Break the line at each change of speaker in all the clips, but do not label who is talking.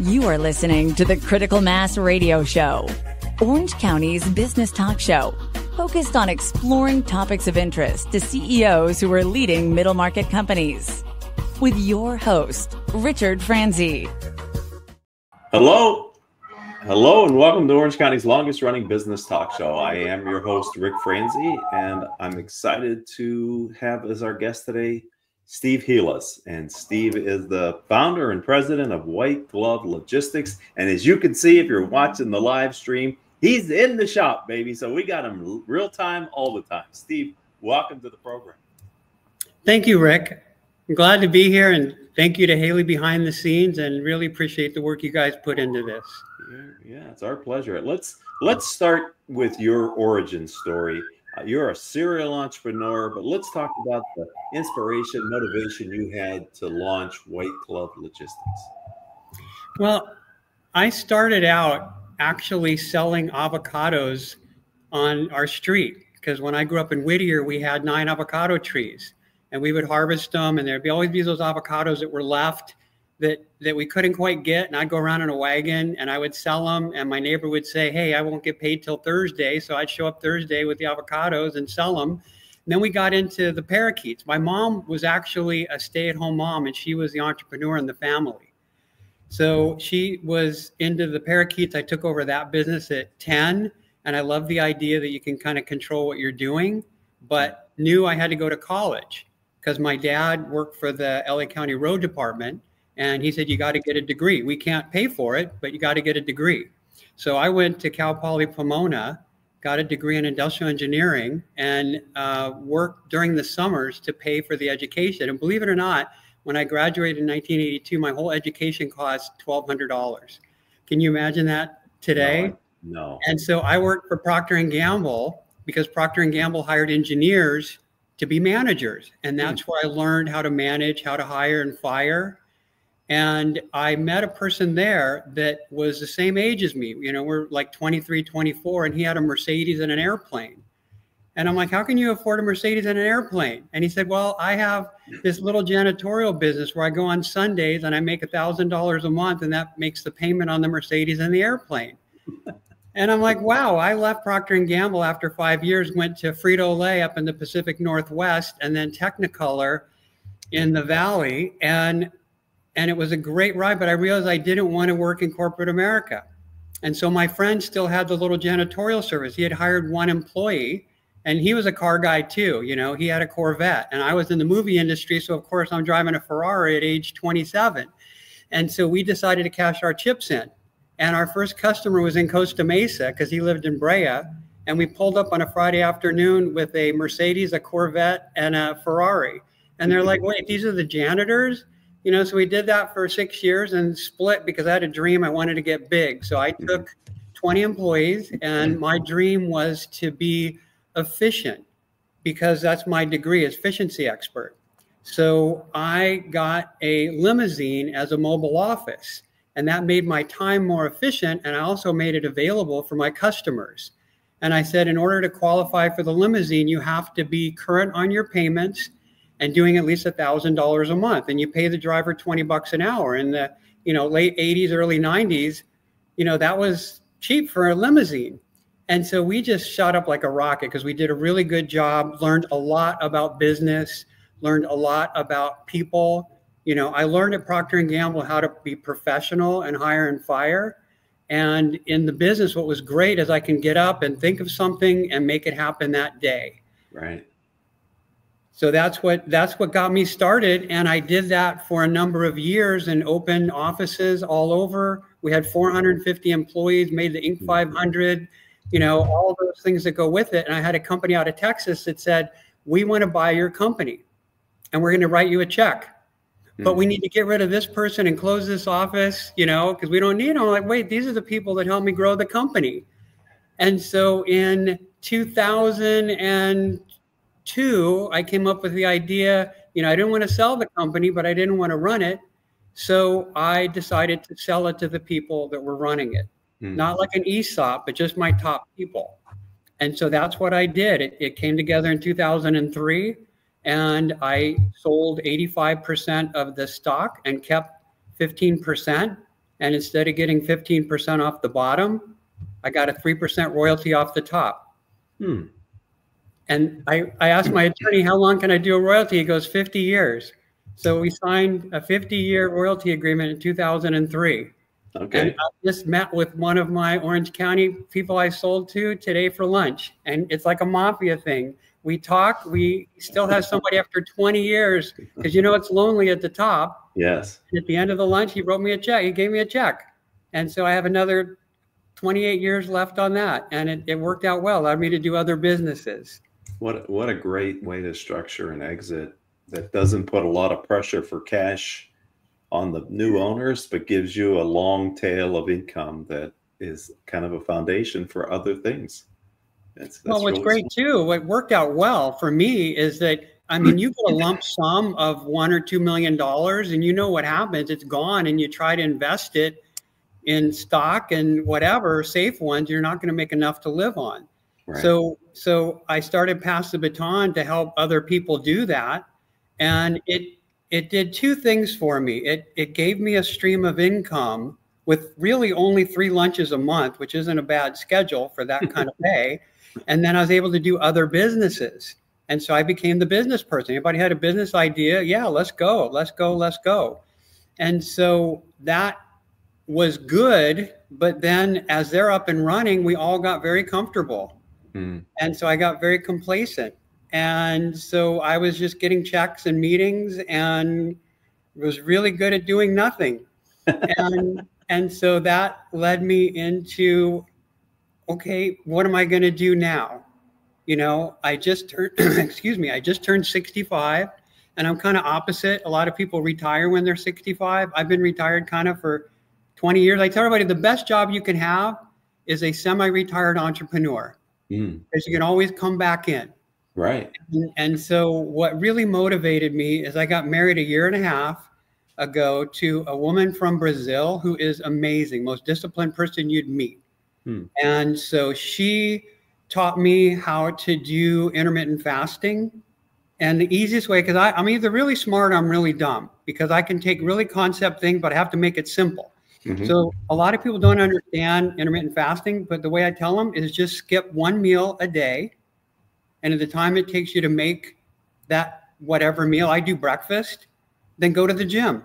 You are listening to the Critical Mass Radio Show, Orange County's business talk show, focused on exploring topics of interest to CEOs who are leading middle market companies. With your host, Richard Franzi.
Hello, and welcome to Orange County's longest running business talk show. I am your host, Rick Franzi, and I'm excited to have as our guest today, Steve Healis. And Steve is the founder and president of White Glove Logistics. And as you can see, if you're watching the live stream, he's in the shop, baby. So we got him real time, all the time. Steve, welcome to the program.
Thank you, Rick. I'm glad to be here, and thank you to Haley behind the scenes, and really appreciate the work you guys put into this.
Yeah, it's our pleasure. Let's start with your origin story. You're a serial entrepreneur, but let's talk about the inspiration, motivation you had to launch White Glove Logistics.
Well, I started out actually selling avocados on our street, because when I grew up in Whittier, we had 9 avocado trees, and we would harvest them, and there'd always be those avocados that were left that we couldn't quite get, and I'd go around in a wagon and I would sell them, and my neighbor would say, hey, I won't get paid till Thursday. So I'd show up Thursday with the avocados and sell them. And then we got into the parakeets. My mom was actually a stay-at-home mom, and she was the entrepreneur in the family. So she was into the parakeets. I took over that business at 10, and I love the idea that you can kind of control what you're doing, but knew I had to go to college because my dad worked for the LA County Road Department. And he said, you got to get a degree. We can't pay for it, but you got to get a degree. So I went to Cal Poly Pomona, got a degree in industrial engineering, and worked during the summers to pay for the education. And believe it or not, when I graduated in 1982, my whole education cost $1,200. Can you imagine that today?
No.
And so I worked for Procter Gamble because Procter Gamble hired engineers to be managers. And that's where I learned how to manage, how to hire and fire. And I met a person there that was the same age as me. You know, we're like 23, 24, and he had a Mercedes and an airplane. And I'm like, how can you afford a Mercedes and an airplane? And he said, well, I have this little janitorial business where I go on Sundays and I make $1,000 a month, and that makes the payment on the Mercedes and the airplane. And I'm like, wow, I left Procter & Gamble after 5 years, went to Frito-Lay up in the Pacific Northwest, and then Technicolor in the Valley. And it was a great ride, but I realized I didn't want to work in corporate America. And so my friend still had the little janitorial service. He had hired one employee, and he was a car guy too. You know, he had a Corvette, and I was in the movie industry. So of course I'm driving a Ferrari at age 27. And so we decided to cash our chips in. And our first customer was in Costa Mesa because he lived in Brea. And we pulled up on a Friday afternoon with a Mercedes, a Corvette, and a Ferrari. And they're like, wait, these are the janitors? You know, so we did that for 6 years and split because I had a dream. I wanted to get big. So I took 20 employees, and my dream was to be efficient because that's my degree, as efficiency expert. So I got a limousine as a mobile office, and that made my time more efficient. And I also made it available for my customers. And I said, in order to qualify for the limousine, you have to be current on your payments and doing at least $1,000 a month. And you pay the driver $20 an hour. In the late 80s, early 90s, that was cheap for a limousine. And so we just shot up like a rocket because we did a really good job, learned a lot about business, learned a lot about people. I learned at Procter & Gamble how to be professional and hire and fire. And in the business, what was great is I can get up and think of something and make it happen that day.
Right.
So that's what got me started. And I did that for a number of years and opened offices all over. We had 450 employees, made the Inc. 500, all those things that go with it. And I had a company out of Texas that said, we want to buy your company and we're going to write you a check. But we need to get rid of this person and close this office, because we don't need them. I'm like, wait, these are the people that helped me grow the company. And so in 2002, I came up with the idea, I didn't want to sell the company, but I didn't want to run it. So I decided to sell it to the people that were running it. Not like an ESOP, but just my top people. And so that's what I did. It came together in 2003, and I sold 85% of the stock and kept 15%. And instead of getting 15% off the bottom, I got a 3% royalty off the top. And I asked my attorney, how long can I do a royalty? He goes, 50 years. So we signed a 50-year royalty agreement in 2003.
Okay.
And I just met with one of my Orange County people I sold to today for lunch. And it's like a mafia thing. We talk, we still have somebody after 20 years, because you know it's lonely at the top.
Yes.
At the end of the lunch, he wrote me a check. He gave me a check. And so I have another 28 years left on that. And it worked out well, allowed me to do other businesses.
What a great way to structure an exit that doesn't put a lot of pressure for cash on the new owners, but gives you a long tail of income that is kind of a foundation for other things. That's
well, what's
really
great too, what worked out well for me is that, I mean, you get a lump sum of $1 or $2 million and you know what happens, it's gone, and you try to invest it in stock and whatever, safe ones, you're not going to make enough to live on. Right. So I started Pass the Baton to help other people do that. And it did two things for me. It gave me a stream of income with really only 3 lunches a month, which isn't a bad schedule for that kind of pay. And then I was able to do other businesses. And so I became the business person. Anybody had a business idea? Yeah, let's go, let's go, let's go. And so that was good. But then as they're up and running, we all got very comfortable. And so I got very complacent. And so I was just getting checks and meetings and was really good at doing nothing. And so that led me into, okay, what am I going to do now? You know, I just turned, excuse me, I just turned 65, and I'm kind of opposite. A lot of people retire when they're 65. I've been retired kind of for 20 years. I tell everybody the best job you can have is a semi-retired entrepreneur, because you can always come back in.
Right.
And so what really motivated me is I got married a year and a half ago to a woman from Brazil who is amazing, most disciplined person you'd meet. And so she taught me how to do intermittent fasting. And the easiest way, because I'm either really smart or I'm really dumb, because I can take really concept things, but I have to make it simple. So a lot of people don't understand intermittent fasting, but the way I tell them is just skip 1 meal a day. And at the time it takes you to make that whatever meal, I do breakfast, then go to the gym.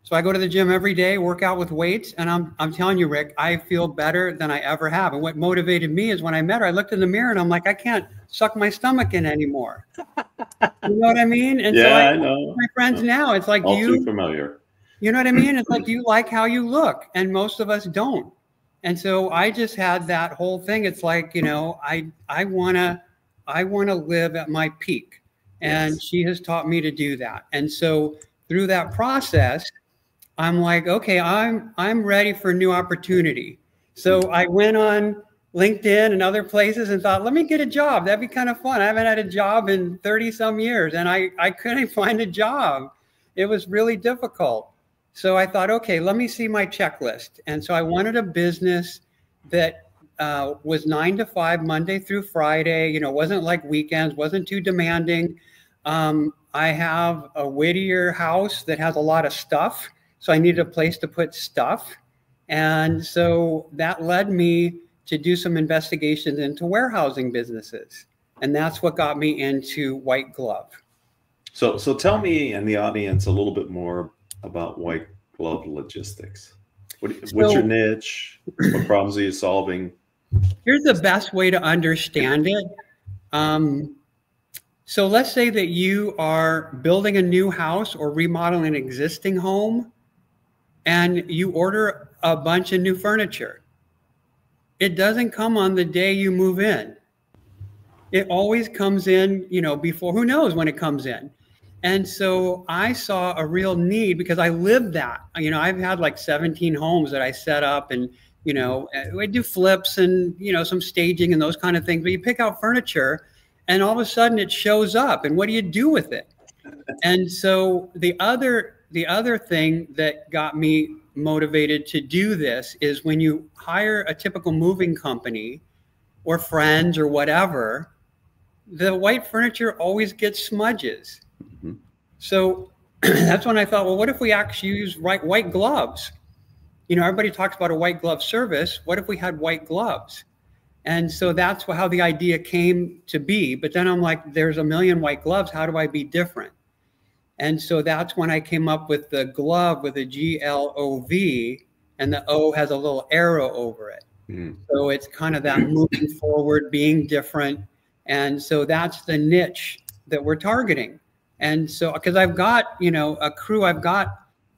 So I go to the gym every day, work out with weights, and I'm telling you, Rick, I feel better than I ever have. And what motivated me is when I met her, I looked in the mirror and I'm like, I can't suck my stomach in anymore. You know what I mean? And
yeah,
so
I know.
My friends now, it's like,
all too familiar.
You know what I mean? It's like, do you like how you look? And most of us don't. And so I just had that whole thing. It's like, you know, I want to live at my peak. And she has taught me to do that. And so through that process, I'm like, okay, I'm ready for new opportunity. So I went on LinkedIn and other places and thought, let me get a job. That'd be kind of fun. I haven't had a job in 30 some years, and I couldn't find a job. It was really difficult. So I thought, okay, let me see my checklist. And so I wanted a business that was 9 to 5, Monday through Friday, you know, wasn't like weekends, wasn't too demanding. I have a Whittier house that has a lot of stuff. So I needed a place to put stuff. And so that led me to do some investigations into warehousing businesses. And that's what got me into white glove.
So tell me and the audience a little bit more about white glove logistics. What's your niche? What problems are you solving?
Here's the best way to understand it. So let's say that you are building a new house or remodeling an existing home, and you order a bunch of new furniture. It doesn't come on the day you move in. It always comes in, you know, before, who knows when it comes in. And so I saw a real need because I lived that. You know, I've had like 17 homes that I set up, and, you know, I do flips and, you know, some staging and those kind of things. But you pick out furniture and all of a sudden it shows up, and what do you do with it? And so the other thing that got me motivated to do this is when you hire a typical moving company or friends or whatever, the white furniture always gets smudges. So that's when I thought, well, what if we actually use white gloves? you know, everybody talks about a white glove service. What if we had white gloves? And so that's how the idea came to be. But then I'm like, there's a million white gloves. How do I be different? And so that's when I came up with the glove with a GLOV, and the O has a little arrow over it. So it's kind of that moving forward, being different. And so that's the niche that we're targeting. And so, because I've got, you know, a crew, I've got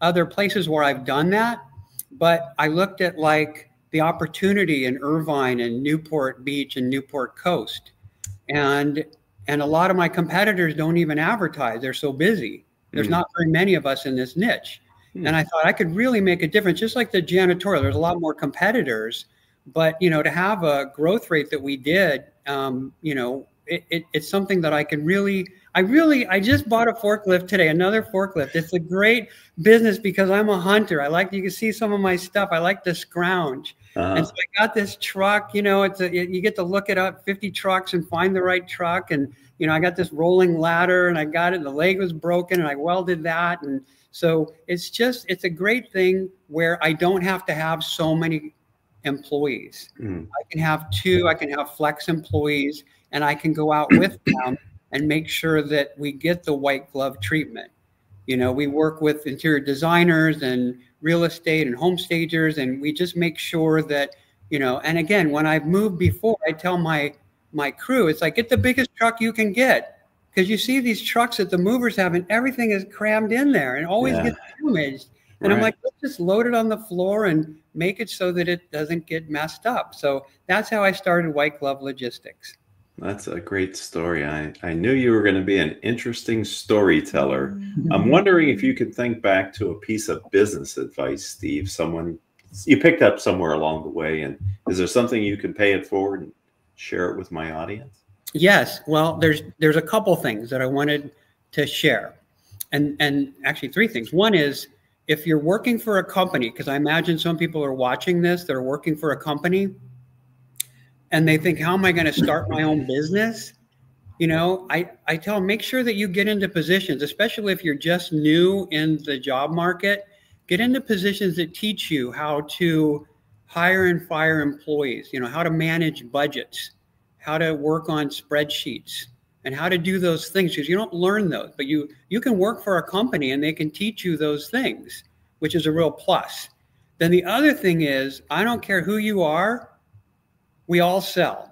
other places where I've done that, but I looked at like the opportunity in Irvine and Newport Beach and Newport Coast. And a lot of my competitors don't even advertise. They're so busy. There's not very many of us in this niche. And I thought I could really make a difference, just like the janitorial. There's a lot more competitors, but, you know, to have a growth rate that we did, you know, it's something that I can really, I just bought a forklift today, another forklift. It's a great business because I'm a hunter. you can see some of my stuff. I like to scrounge. And so I got this truck, you know, you get to look it up, 50 trucks and find the right truck. And, you know, I got this rolling ladder and I got it, the leg was broken and I welded that. And so it's a great thing where I don't have to have so many employees. I can have 2, I can have flex employees, and I can go out with them and make sure that we get the white glove treatment. You know, we work with interior designers and real estate and home stagers, and we just make sure that, you know, and again, when I've moved before, I tell my crew, it's like, get the biggest truck you can get, because you see these trucks that the movers have and everything is crammed in there and always gets damaged. And I'm like, let's just load it on the floor and make it so that it doesn't get messed up. So that's how I started White Glove Logistics.
That's a great story. I knew you were going to be an interesting storyteller. I'm wondering if you can think back to a piece of business advice, Steve, someone you picked up somewhere along the way, and is there something you can pay it forward and share it with my audience?
Yes. Well, there's a couple things that I wanted to share, and actually 3 things. One is, if you're working for a company, because I imagine some people are watching this, they're working for a company, and they think, how am I going to start my own business? You know, I tell them, make sure that you get into positions, especially if you're just new in the job market, get into positions that teach you how to hire and fire employees, you know, how to manage budgets, how to work on spreadsheets, and how to do those things, because you don't learn those, but you can work for a company and they can teach you those things, which is a real plus. Then the other thing is, I don't care who you are, we all sell.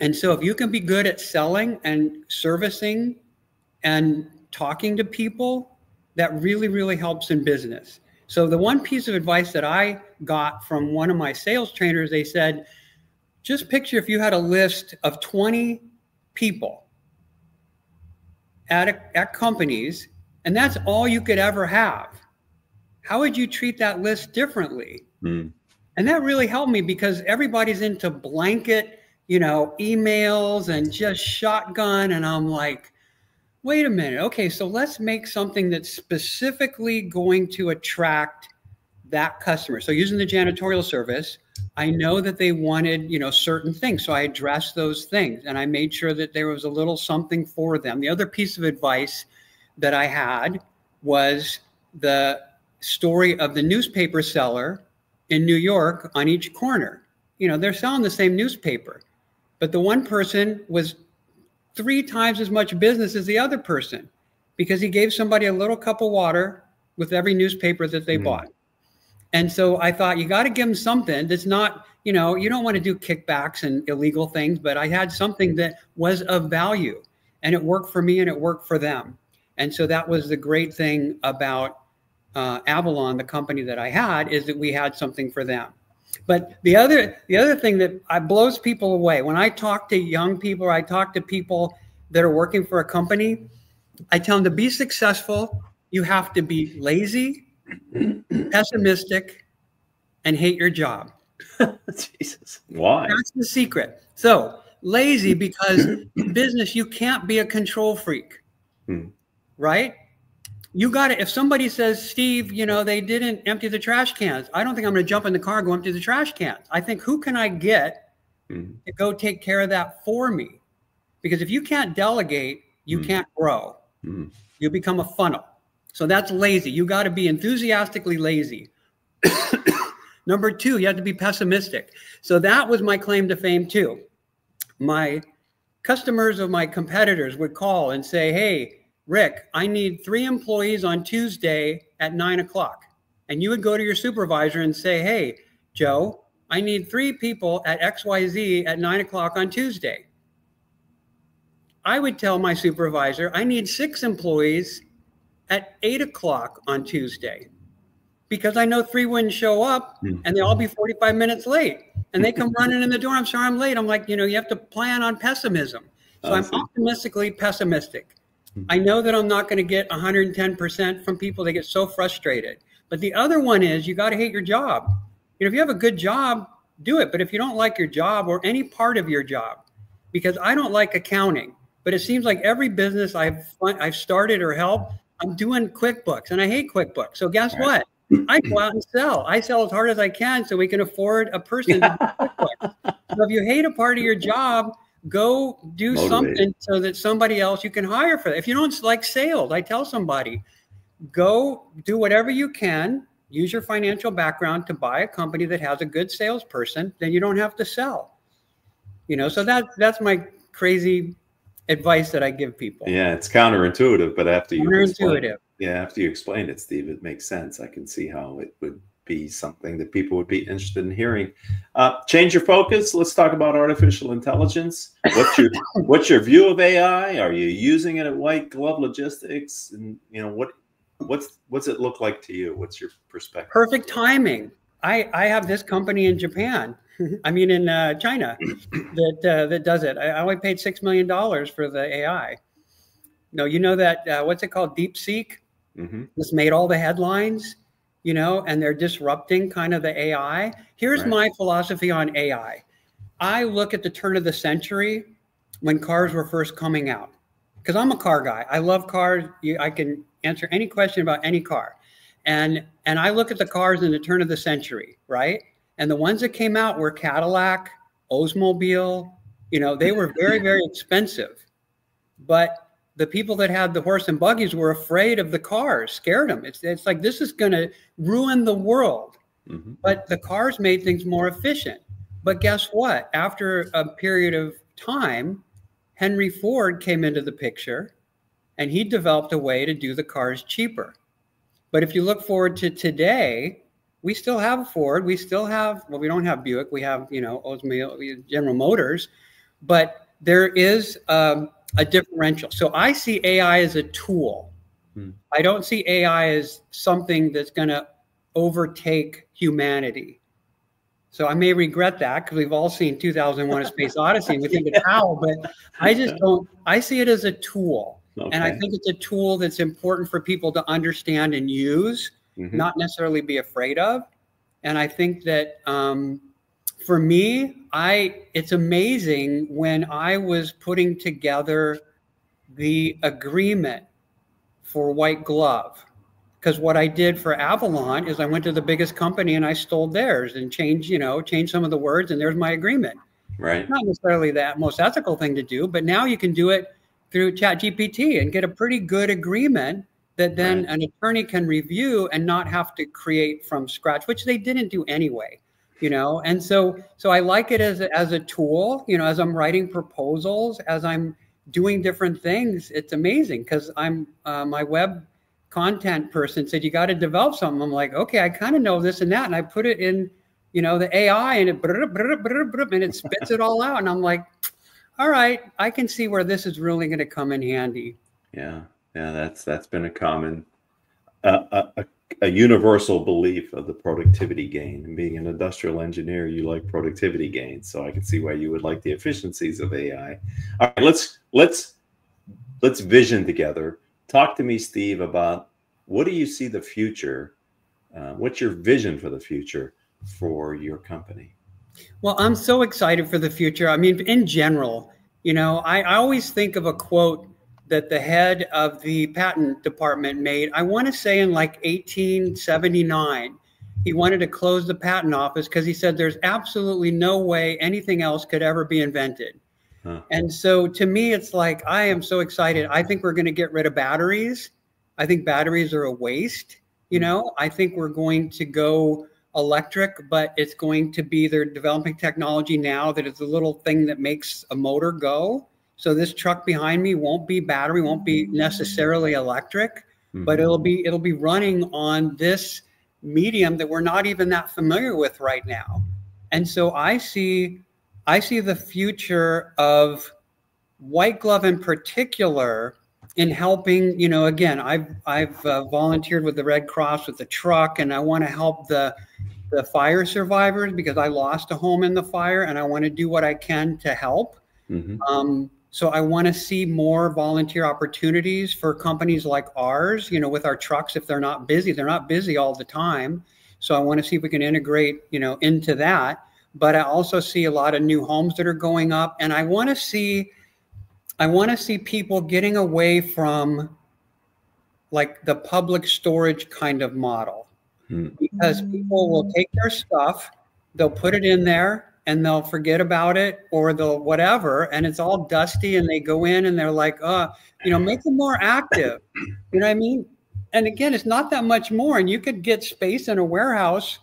And so if you can be good at selling and servicing and talking to people, that really, really helps in business. So the one piece of advice that I got from one of my sales trainers, they said, just picture if you had a list of 20 people at companies, and that's all you could ever have. How would you treat that list differently? And that really helped me, because everybody's into blanket, you know, emails and just shotgun. And I'm like, wait a minute. Okay, so let's make something that's specifically going to attract that customer. So using the janitorial service, I know that they wanted, you know, certain things. So I addressed those things and I made sure that there was a little something for them. The other piece of advice that I had was the story of the newspaper seller in New York on each corner. You know, they're selling the same newspaper, but the one person was 3 times as much business as the other person, because he gave somebody a little cup of water with every newspaper that they bought. And so I thought, you got to give them something that's not, you know, you don't want to do kickbacks and illegal things, but I had something that was of value, and it worked for me and it worked for them. And so that was the great thing about Avalon, the company that I had, is that we had something for them. But the other thing that blows people away, when I talk to young people, or I talk to people that are working for a company, I tell them, to be successful, you have to be lazy, pessimistic, and hate your job.
Jesus. Why?
That's the secret. So lazy, because in business, you can't be a control freak, right? You got to, if somebody says, Steve, you know, they didn't empty the trash cans, I don't think I'm going to jump in the car and go empty the trash cans. I think, who can I get to go take care of that for me? Because if you can't delegate, you can't grow. You become a funnel. So that's lazy. You got to be enthusiastically lazy. Number two, you have to be pessimistic. So that was my claim to fame too. My customers of my competitors would call and say, hey, Rick, I need 3 employees on Tuesday at 9 o'clock. And you would go to your supervisor and say, hey, Joe, I need 3 people at XYZ at 9 o'clock on Tuesday. I would tell my supervisor, I need 6 employees at 8 o'clock on Tuesday, because I know 3 wouldn't show up and they'll all be 45 minutes late. And they come running in the door, I'm sorry I'm late. I'm like, you know, you have to plan on pessimism. So I'm optimistically pessimistic. I know that I'm not going to get 110% from people. They get so frustrated. But the other one is you got to hate your job. You know, if you have a good job, do it. But if you don't like your job or any part of your job, because I don't like accounting, but it seems like every business I've started or helped, I'm doing QuickBooks, and I hate QuickBooks. So guess what? I go out and sell. I sell as hard as I can so we can afford a person to do QuickBooks. So if you hate a part of your job, go do something so that somebody else you can hire for that. If you don't like sales, I tell somebody, go do whatever you can. Use your financial background to buy a company that has a good salesperson. Then you don't have to sell. You know, so that's my crazy advice that I give people.
Yeah, it's counterintuitive, but after you
counterintuitive.
After you explain it, Steve, it makes sense. I can see how it would be something that people would be interested in hearing. Change your focus. Let's talk about artificial intelligence. What's your view of AI? Are you using it at white glove logistics? And you know, what's it look like to you? What's your perspective? Perfect
timing. I have this company in Japan. I mean, in China that does it. I only paid $6 million for the AI. No, you know that, what's it called? DeepSeek. This made all the headlines, you know, and they're disrupting kind of the AI. Here's my philosophy on AI. I look at the turn of the century when cars were first coming out, because I'm a car guy. I love cars. I can answer any question about any car. And I look at the cars in the turn of the century, right? And the ones that came out were Cadillac, Oldsmobile, you know, they were very, very expensive. But the people that had the horse and buggies were afraid of the cars, scared them. It's like, this is going to ruin the world. But the cars made things more efficient. But guess what? After a period of time, Henry Ford came into the picture, and he developed a way to do the cars cheaper. But if you look forward to today, we still have a Ford. We still have, well, we don't have Buick. We have, you know, Oldsmobile, General Motors. But there is a differential. So I see AI as a tool. I don't see AI as something that's going to overtake humanity. So I may regret that, because we've all seen 2001: A Space Odyssey and we think it's how, but I just don't, I see it as a tool. And I think it's a tool that's important for people to understand and use, not necessarily be afraid of. And I think that for me, it's amazing when I was putting together the agreement for White Glove, because what I did for Avalon is I went to the biggest company and I stole theirs and changed some of the words, and there's my agreement. Right. Not necessarily the most ethical thing to do, but now you can do it through ChatGPT and get a pretty good agreement that then an attorney can review and not have to create from scratch, which they didn't do anyway, you know? And so I like it as a tool, you know, as I'm writing proposals, as I'm doing different things. It's amazing, because I'm my web content person said, you got to develop something. I'm like, okay, I kind of know this and that. And I put it in, you know, the AI, and it spits it all out. And I'm like, all right, I can see where this is really going to come in handy.
Yeah. That's been a common, a universal belief of the productivity gain. And being an industrial engineer, you like productivity gains. So I can see why you would like the efficiencies of AI. All right, let's vision together. Talk to me, Steve, about what do you see the future? What's your vision for the future for your company?
Well, I'm so excited for the future. I mean, in general, you know, I always think of a quote that the head of the patent department made, I want to say in like 1879. He wanted to close the patent office because he said there's absolutely no way anything else could ever be invented. And so to me, it's like, I am so excited. I think we're going to get rid of batteries. I think batteries are a waste. You know, I think we're going to go electric, but it's going to be, they're developing technology now that it's a little thing that makes a motor go. So this truck behind me won't be battery, won't be necessarily electric, but it'll be running on this medium that we're not even that familiar with right now. And so I see the future of white glove in particular in helping, you know, again, I've volunteered with the Red Cross with the truck, and I want to help the fire survivors because I lost a home in the fire, and I want to do what I can to help. So I want to see more volunteer opportunities for companies like ours, you know, with our trucks. If they're not busy all the time. So I want to see if we can integrate, you know, into that. But I also see a lot of new homes that are going up, and I want to see people getting away from like the public storage kind of model, because people will take their stuff, they'll put it in there, and they'll forget about it, or they'll whatever, and it's all dusty, and they go in and they're like, you know, make them more active. You know what I mean? And again, it's not that much more, and you could get space in a warehouse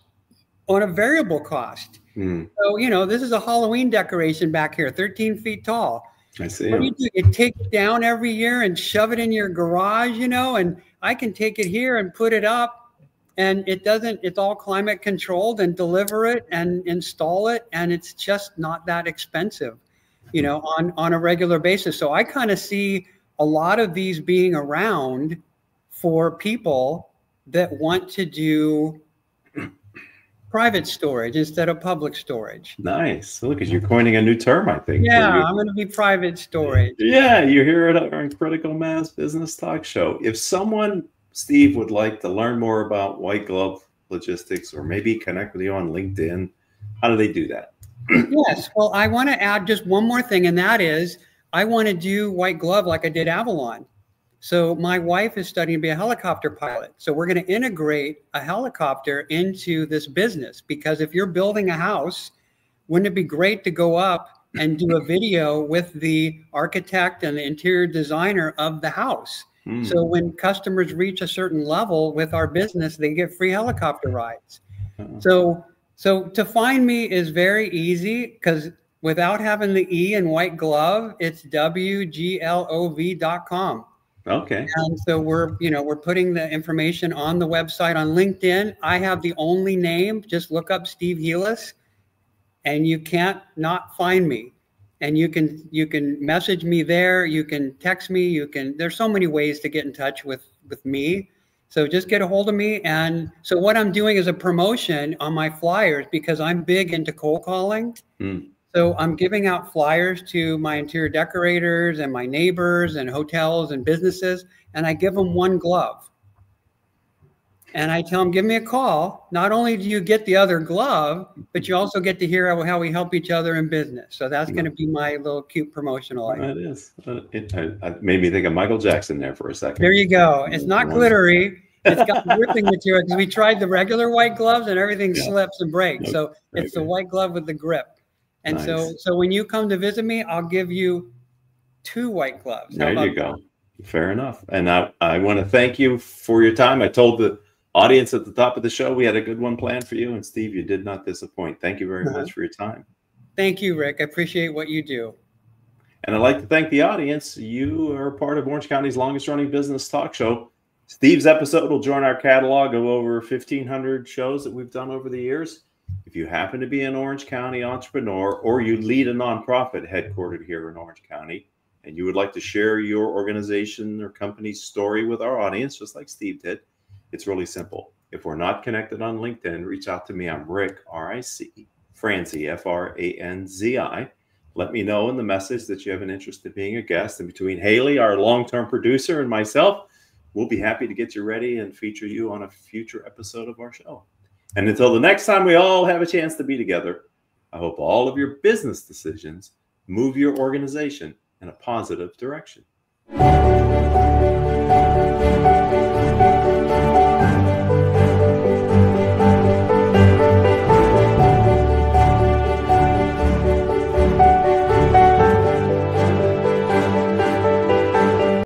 on a variable cost. So, you know, this is a Halloween decoration back here, 13 feet tall.
I see.
What do you do? You take it down every year and shove it in your garage, you know, and I can take it here and put it up, and it's all climate controlled, and deliver it and install it. And it's just not that expensive, you know, on a regular basis. So I kind of see a lot of these being around for people that want to do private storage instead of public storage.
Nice. Look, you're coining a new term, I think.
Yeah, I'm going to be private storage.
Yeah, you're here at our Critical Mass Business Talk Show. If someone, Steve, would like to learn more about white glove logistics, or maybe connect with you on LinkedIn, how do they do that?
Yes. Well, I want to add just one more thing, and that is I want to do white glove like I did Avalon. So my wife is studying to be a helicopter pilot. So we're going to integrate a helicopter into this business, because if you're building a house, wouldn't it be great to go up and do a video with the architect and the interior designer of the house? So when customers reach a certain level with our business, they get free helicopter rides. So to find me is very easy, because without having the E in white glove, it's WGLOV.com.
Okay.
And so we're putting the information on the website. On LinkedIn, I have the only name. Just look up Steve Healis, and you can't not find me. And you can message me there. You can text me. There's so many ways to get in touch with me. So just get a hold of me. And so what I'm doing is a promotion on my flyers, because I'm big into cold calling. So I'm giving out flyers to my interior decorators and my neighbors and hotels and businesses, and I give them one glove. And I tell them, give me a call. Not only do you get the other glove, but you also get to hear how we help each other in business. So that's going to be my little cute promotional item.
That is. It made me think of Michael Jackson there for a second.
There you go. It's not glittery. It's got gripping material, because we tried the regular white gloves and everything slips and breaks. So it's the white glove with the grip. And nice. So when you come to visit me, I'll give you 2 white gloves.
There you go. Fair enough. And I want to thank you for your time. I told the audience at the top of the show we had a good one planned for you. And Steve, you did not disappoint. Thank you very much for your time.
Thank you, Rick. I appreciate what you do.
And I'd like to thank the audience. You are part of Orange County's longest running business talk show. Steve's episode will join our catalog of over 1,500 shows that we've done over the years. If you happen to be an Orange County entrepreneur, or you lead a nonprofit headquartered here in Orange County, and you would like to share your organization or company's story with our audience, just like Steve did, it's really simple. If we're not connected on LinkedIn, reach out to me. I'm Rick, R-I-C, Franzi, F-R-A-N-Z-I. Let me know in the message that you have an interest in being a guest. And between Haley, our long-term producer, and myself, we'll be happy to get you ready and feature you on a future episode of our show. And until the next time we all have a chance to be together, I hope all of your business decisions move your organization in a positive direction.